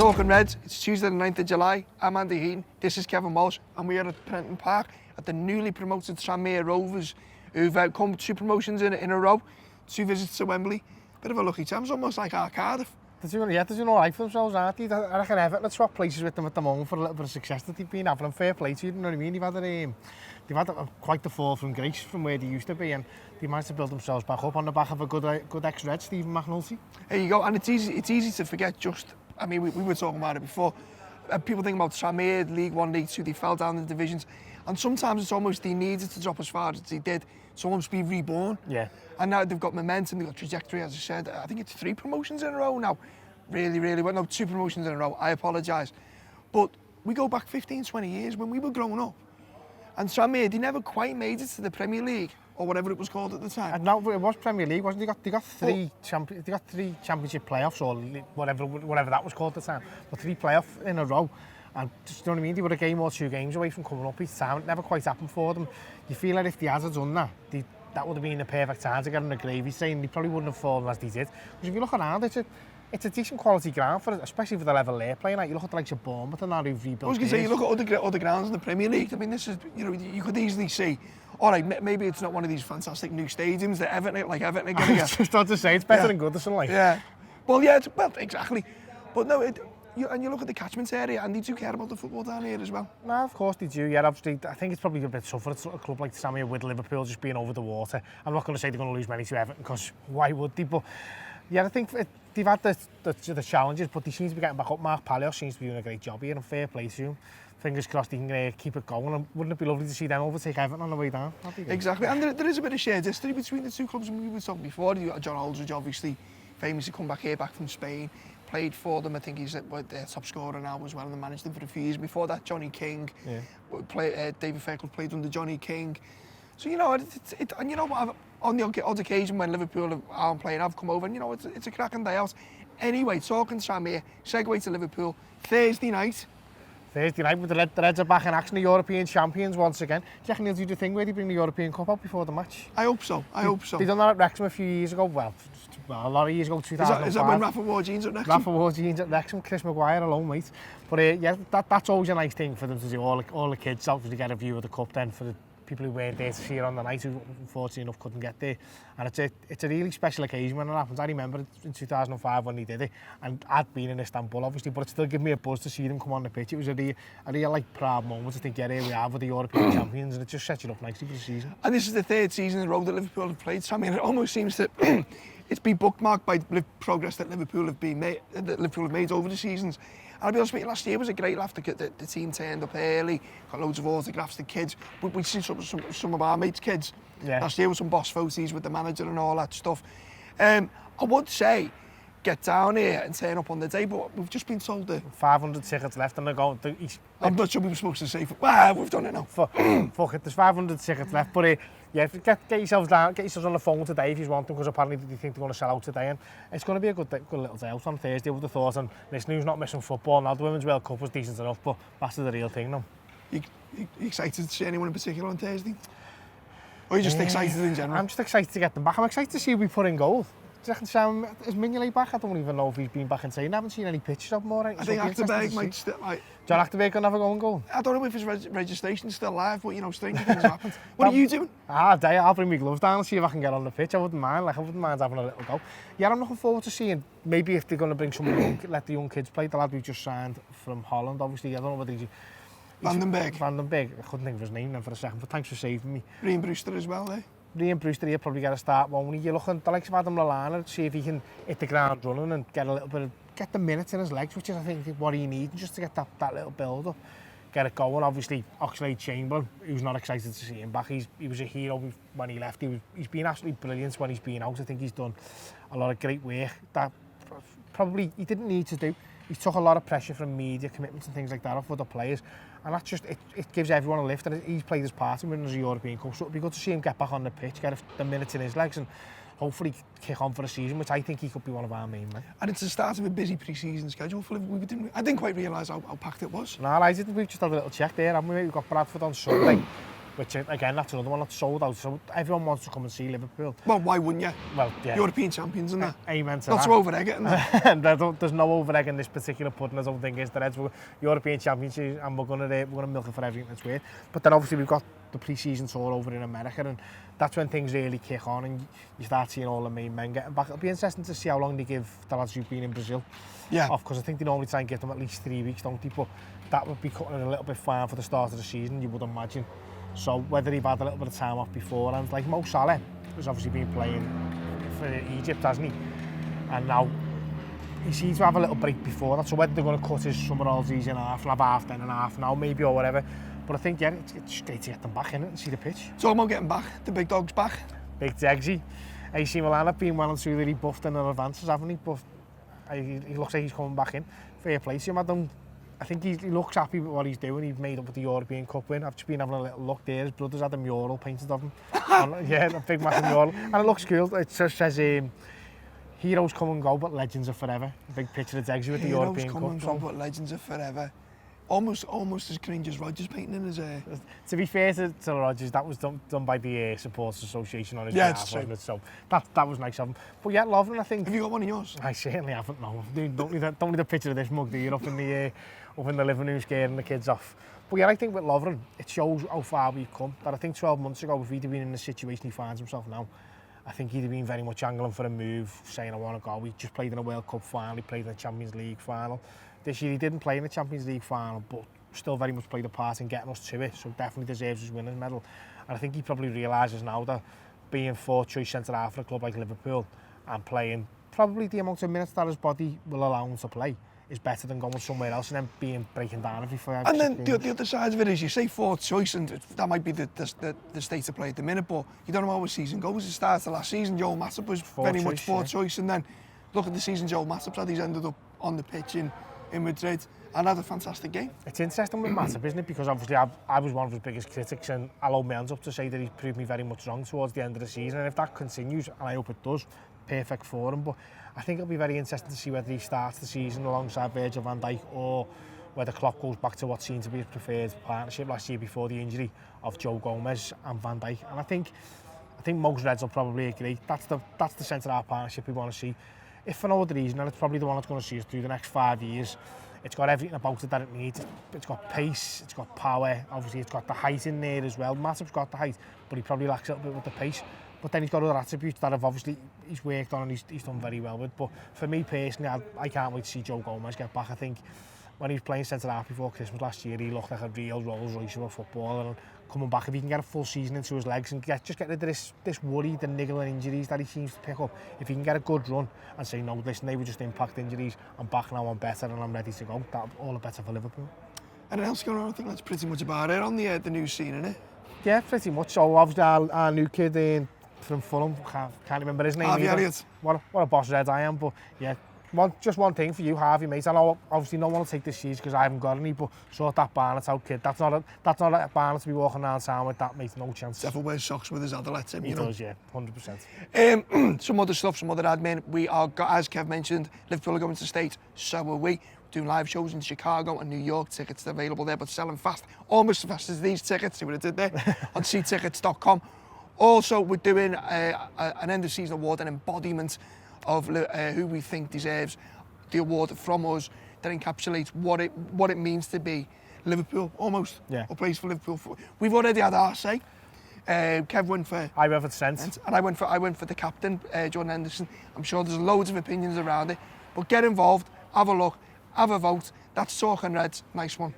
Talking Reds, it's Tuesday the 9th of July. I'm Andy Heaton, this is Kev Walsh, and we are at Prenton Park at the newly promoted Tranmere Rovers, who've come 2 promotions in a row, 2 visits to Wembley. Bit of a lucky chance, almost like our Cardiff. They're doing all right for themselves, aren't they? I reckon Everton have swapped places with them at the moment for a little bit of success that they've been having. Fair play to you, you know what I mean? They've had quite the fall from grace from where they used to be, and they managed to build themselves back up on the back of a good ex-Red, Stephen McNulty. There you go, and it's easy to forget just, I mean, we were talking about it before. People think about Tranmere, League 1, League 2, they fell down the divisions, and sometimes it's almost they needed to drop as far as they did to almost be reborn. Yeah. And now they've got momentum, they've got trajectory, as I said. I think it's 3 promotions in a row now. Really well. No, 2 promotions in a row. I apologise. But we go back 15, 20 years when we were growing up. And Tranmere, they never quite made it to the Premier League, or whatever it was called at the time. And now it was Premier League, wasn't it? They got 3 championship playoffs, or whatever that was called at the time. But 3 playoffs in a row. And just, you know what I mean? They were a game or 2 games away from coming up each time. It never quite happened for them. You feel like if they had done that, that would have been the perfect time to get on the gravy train. They probably wouldn't have fallen as they did. Because if you look around, it's a decent quality ground for it, especially for the level they're playing at. You look at the likes of Bournemouth and now who've rebuilt. I was going to say, you look at other grounds in the Premier League. I mean, this is, you know, you could easily see, all right, maybe it's not one of these fantastic new stadiums that Everton are going to get. Just not to say, it's better than Goodison, like. Yeah. Well, yeah, well, exactly. But no, and you look at the catchment area, and they do care about the football down here as well. No, of course they do. Yeah, obviously, I think it's probably a bit tougher. It's a club like Tranmere with Liverpool just being over the water. I'm not going to say they're going to lose many to Everton, because why would they? But yeah, I think they've had the challenges, but they seem to be getting back up. Mark Palios seems to be doing a great job here, and fair play to him. Fingers crossed he can keep it going, and wouldn't it be lovely to see them overtake Everton on the way down? Exactly, and there is a bit of shared history between the 2 clubs. We were talking before, John Aldridge obviously famously come back from Spain, played for them. I think he's their top scorer now as well, and managed them for a few years. Before that, Johnny King, David Fairclough played under Johnny King. So, you know, and you know what, on the odd occasion when Liverpool aren't playing, I've come over, and you know, it's a cracking day out. Anyway, talking Tranmere, segue to Liverpool, Thursday night with the Reds are back in action, the European Champions once again. Do you reckon they'll do the thing where they bring the European Cup out before the match? I hope so. They done that at Wrexham a few years ago. Well, a lot of years ago, 2005. Is that when Rafa wore jeans at Wrexham? Rafa wore jeans at Wrexham, Chris Maguire alone, mate. But yeah, that's always a nice thing for them to do. All the kids out to get a view of the cup then, for the people who weren't there to see it on the night, who unfortunately enough couldn't get there. And it's a really special occasion when it happens. I remember it in 2005 when they did it, and I'd been in Istanbul obviously, but it still gave me a buzz to see them come on the pitch. It was a real like proud moment to think, yeah, here we are with the European champions, and it just sets you up nicely for the season. And this is the 3rd season in a row that Liverpool have played. So I mean, it almost seems that it's been bookmarked by the progress that Liverpool have made over the seasons. And I'll be honest with you, last year was a great laugh. The team turned up early, got loads of autographs, the kids. We've seen some of our mates' kids last year with some boss photos with the manager and all that stuff. I would say, get down here and turn up on the day, but we've just been told that 500 tickets left, and they're going. I'm not sure we were supposed to say, well, we've done it now. Fuck it, there's 500 tickets left, but yeah, get yourselves down, get yourselves on the phone today if you want them, because apparently they think they're going to sell out today, and it's going to be a good little day out on Thursday, I would have thought. And listen, who's not missing football now? The Women's World Cup was decent enough, but that's the real thing now. You excited to see anyone in particular on Thursday? Or are you just excited in general? I'm just excited to get them back. I'm excited to see who we put in goal. Do you reckon Sam, is Mignolet back? I don't even know if he's been back in training. I haven't seen any pictures of him already. I think Achterberg might still... John Achterberg can have a go and goal. I don't know if his registration's still live, but you know, stranger things happen. What are you doing? I'll bring my gloves down and see if I can get on the pitch. I wouldn't mind having a little go. Yeah, I'm looking forward to seeing, maybe if they're going to bring some let the young kids play. The lad we just signed from Holland, obviously. I don't know whether he's... Vandenberg. I couldn't think of his name then for a second, but thanks for saving me. Ryan Brewster as well, eh? Ryan Brewster, he'll probably get a start, won't he? You're looking at the likes of Adam Lallana, see if he can hit the ground running and get the minutes in his legs, which is, I think, what he needs just to get that little build up, get it going. Obviously, Oxlade-Chamberlain, who's not excited to see him back. He was a hero when he left. He's been absolutely brilliant when he's been out. I think he's done a lot of great work that probably he didn't need to do. He took a lot of pressure from media commitments and things like that off other players, and that's just it gives everyone a lift. And he's played his part in winning the European Cup, so it'd be good to see him get back on the pitch, get the minutes in his legs, and hopefully kick on for a season, which I think he could be one of our main men. And it's the start of a busy pre-season schedule for Liverpool. I didn't quite realise how packed it was. No, I didn't. We've just had a little check there, haven't we? We've got Bradford on Sunday. which again, that's another one that's sold out. So everyone wants to come and see Liverpool. Well, why wouldn't you? Well, yeah. European champions and that. Amen to Not that. to over-egg it and that. There's no over-egg in this particular pudding, I don't think, is there? It's European Champions, and we're going to milk it for everything that's worth. But then obviously we've got the pre-season tour over in America, and that's when things really kick on and you start seeing all the main men getting back. It'll be interesting to see how long they give the lads who've been in Brazil off, because I think they normally try and give them at least 3 weeks, don't they? But that would be cutting it a little bit fine for the start of the season, you would imagine. So whether he'd had a little bit of time off beforehand, like Mo Salah has obviously been playing for Egypt, hasn't he? And now he seems to have a little break before that, so whether they're going to cut his summer holidays in half and have half then and half now maybe or whatever. But I think, yeah, it's great to get them back in it and see the pitch. It's all about getting back, the big dog's back. Big Degsy. AC Milan have been well and truly buffed in their advances, haven't he? But he looks like he's coming back in. Fair play to him. I think he looks happy with what he's doing. He's made up with the European Cup win. I've just been having a little look there. His brother's had a mural painted of him. Yeah, a big massive mural. And it looks cool. It just says, heroes come and go, but legends are forever. A big picture of Degsy with the European Cup. Heroes come and go, but legends are forever. Almost as cringe as Rodgers painting his To be fair to Rodgers, that was done by the Supporters Association on his behalf, wasn't it? So that was nice of him. But yeah, Lovren, I think. Have you got one of yours? I certainly haven't, no. Don't need a picture of this mug, do you? Up in the living room scaring the kids off. But yeah, I think with Lovren, it shows how far we've come. That I think 12 months ago, if he'd have been in the situation he finds himself now, I think he'd have been very much angling for a move, saying I want to go. He just played in a World Cup final, he played in the Champions League final. This year he didn't play in the Champions League final, but still very much played a part in getting us to it, so definitely deserves his winner's medal. And I think he probably realises now that being fourth choice centre-half for a club like Liverpool and playing probably the amount of minutes that his body will allow him to play is better than going somewhere else and then breaking down every 5 And then the other side of it is, you say fourth choice, and that might be the state of play at the minute, but you don't know how the season goes. It starts the last season, Joel Matip was very much fourth choice, and then look at the season Joel Matip's had. He's ended up on the pitch in Madrid and had a fantastic game. It's interesting with Matip, isn't it? Because obviously I was one of his biggest critics, and I'll hold my hands up to say that he proved me very much wrong towards the end of the season, and if that continues, and I hope it does, perfect for him. But I think it'll be very interesting to see whether he starts the season alongside Virgil van Dijk or whether Klopp goes back to what seemed to be his preferred partnership last year before the injury of Joe Gomez and Van Dijk. And I think most Reds will probably agree that's the centre-half partnership we want to see. If for no other reason, and it's probably the one that's going to see us through the next 5 years. It's got everything about it that it needs. It's got pace, it's got power, obviously it's got the height in there as well. Matip's got the height, but he probably lacks a little bit with the pace. But then he's got other attributes that have obviously he's worked on and he's done very well with. But for me personally, I can't wait to see Joe Gomez get back. I think when he was playing centre-half before Christmas last year, he looked like a real Rolls Royce of a footballer. And coming back, if he can get a full season into his legs and just get rid of this worry, the niggling injuries that he seems to pick up, if he can get a good run and say, no, listen, they were just impact injuries, I'm back now, I'm better and I'm ready to go, that's all the better for Liverpool. Anything else going on? I think that's pretty much about it on the new scene, isn't it? Yeah, pretty much. So obviously our new kid from Fulham, can't remember his name Harvey either. Elliott. What a boss Red I am, but yeah. Just one thing for you, Harvey, mate. I know obviously no one will take this season because I haven't got any, but sort that Barnett out, kid. That's not a Barnett to be walking around town with, that, mate. No chance. Definitely wears socks with his other lets him, He does, yeah, 100%. Some other stuff, some other admin. We are, as Kev mentioned, Liverpool are going to the States, so are we. Doing live shows in Chicago and New York. Tickets are available there, but selling fast. Almost as fast as these tickets. See what I did there? On seattickets.com. Also, we're doing an end-of-season award, an embodiment of who we think deserves the award from us, that encapsulates what it means to be Liverpool, almost. Yeah. A place for Liverpool. We've already had our say. Kev went for... I went for Trent. And I went for the captain, Jordan Henderson. I'm sure there's loads of opinions around it. But get involved, have a look, have a vote. That's Talking Reds. Nice one.